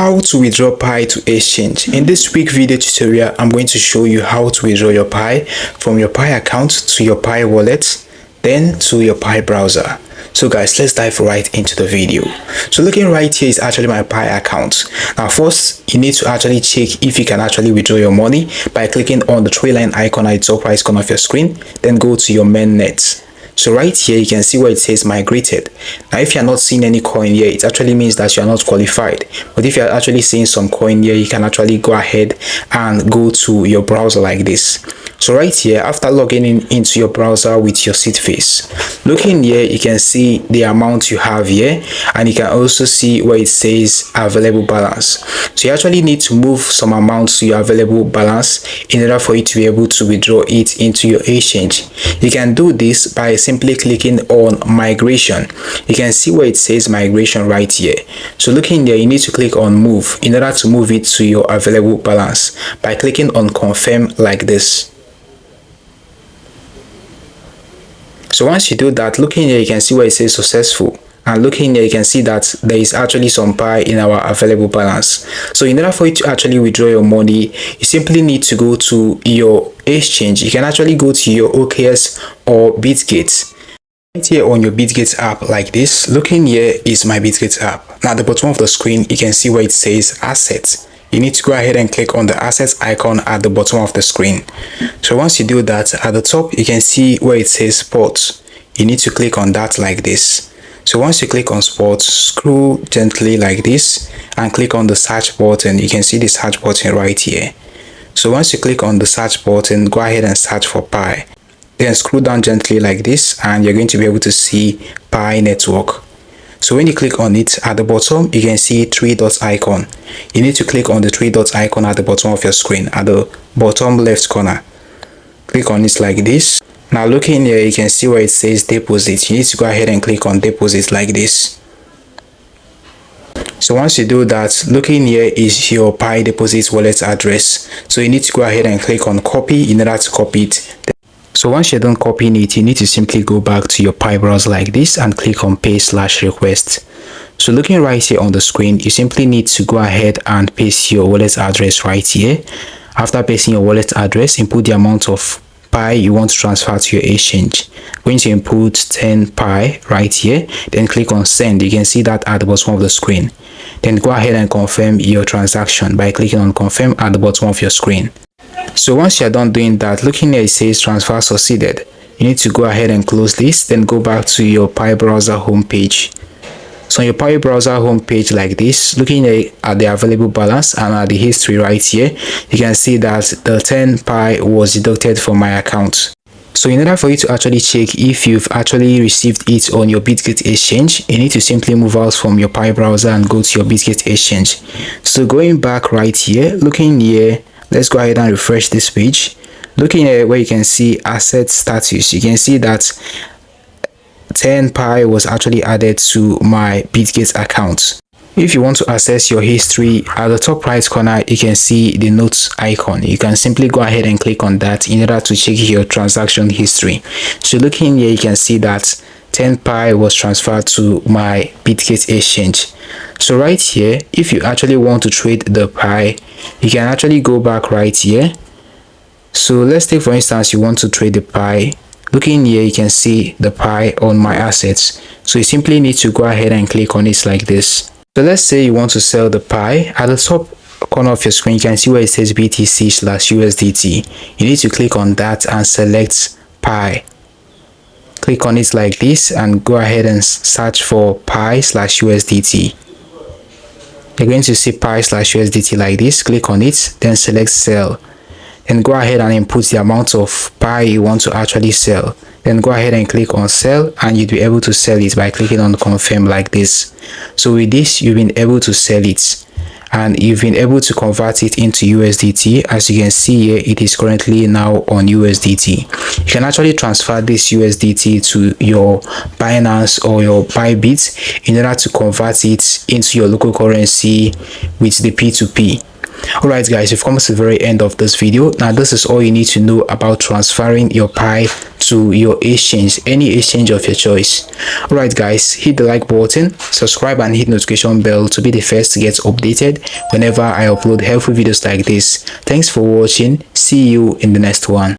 How to withdraw Pi to exchange. In this quick video tutorial, I'm going to show you how to withdraw your Pi from your Pi account to your Pi wallet, then to your Pi browser. So guys, let's dive right into the video. So looking right here is actually my Pi account. Now first, you need to actually check if you can actually withdraw your money by clicking on the three line icon at the top right corner of your screen, then go to your mainnet. So right here, you can see where it says migrated. Now, if you're not seeing any coin here, it actually means that you're not qualified. But if you're actually seeing some coin here, you can actually go ahead and go to your browser like this. So right here, after logging into your browser with your seed face, looking here, you can see the amount you have here, and you can also see where it says available balance. So you actually need to move some amount to your available balance in order for you to be able to withdraw it into your exchange. You can do this by simply clicking on migration. You can see where it says migration right here. So looking there, you need to click on move in order to move it to your available balance by clicking on confirm like this. So once you do that, looking here, you can see where it says successful. And looking here, you can see that there is actually some Pi in our available balance. So in order for you to actually withdraw your money, you simply need to go to your exchange. You can actually go to your OKS or BitGet. Right here on your BitGet app like this, looking here is my BitGet app. Now at the bottom of the screen, you can see where it says assets. You need to go ahead and click on the assets icon at the bottom of the screen. So once you do that, at the top, you can see where it says sports. You need to click on that like this. So once you click on sports, scroll gently like this and click on the search button. You can see the search button right here. So once you click on the search button, go ahead and search for Pi. Then scroll down gently like this and you're going to be able to see Pi network. So when you click on it, at the bottom, you can see three dots icon. You need to click on the three dots icon at the bottom of your screen, at the bottom left corner. Click on it like this. Now looking here, you can see where it says deposit. You need to go ahead and click on deposit like this. So once you do that, looking here is your Pi deposit wallet address. So you need to go ahead and click on copy in order to copy it. So once you're done copying it, you need to simply go back to your Pi browser like this and click on paste/request. So looking right here on the screen, you simply need to go ahead and paste your wallet address right here. After pasting your wallet address, input the amount of Pi you want to transfer to your exchange. I'm going to input 10 Pi right here, then click on send. You can see that at the bottom of the screen. Then go ahead and confirm your transaction by clicking on confirm at the bottom of your screen. So once you're done doing that, looking here, it says transfer succeeded. You need to go ahead and close this, then go back to your Pi browser homepage. So on your Pi browser homepage like this, looking at the available balance and at the history right here, you can see that the 10 Pi was deducted from my account. So in order for you to actually check if you've actually received it on your BitGet exchange, you need to simply move out from your Pi browser and go to your BitGet exchange. So going back right here, looking here, let's go ahead and refresh this page. Looking at where you can see asset status, you can see that 10 Pi was actually added to my BitGet account. If you want to access your history, at the top right corner, you can see the notes icon. You can simply go ahead and click on that in order to check your transaction history. So looking here, you can see that 10 Pi was transferred to my BitGet exchange. So right here, if you actually want to trade the Pi, you can actually go back right here. So let's take for instance, you want to trade the Pi. Looking here, you can see the Pi on my assets. So you simply need to go ahead and click on it like this. So let's say you want to sell the Pi. At the top corner of your screen, you can see where it says BTC/USDT. You need to click on that and select Pi. Click on it like this and go ahead and search for Pi/USDT. You're going to see Pi/USDT like this. Click on it, then select sell. Then go ahead and input the amount of Pi you want to actually sell. Then go ahead and click on sell and you'll be able to sell it by clicking on confirm like this. So with this, you've been able to sell it and you've been able to convert it into USDT. As you can see here, it is currently now on USDT. You can actually transfer this USDT to your Binance or your Bybit in order to convert it into your local currency with the P2P. Alright guys, we've come to the very end of this video. Now this is all you need to know about transferring your Pi to your exchange, any exchange of your choice. Alright guys, hit the like button, subscribe and hit notification bell to be the first to get updated whenever I upload helpful videos like this. Thanks for watching. See you in the next one.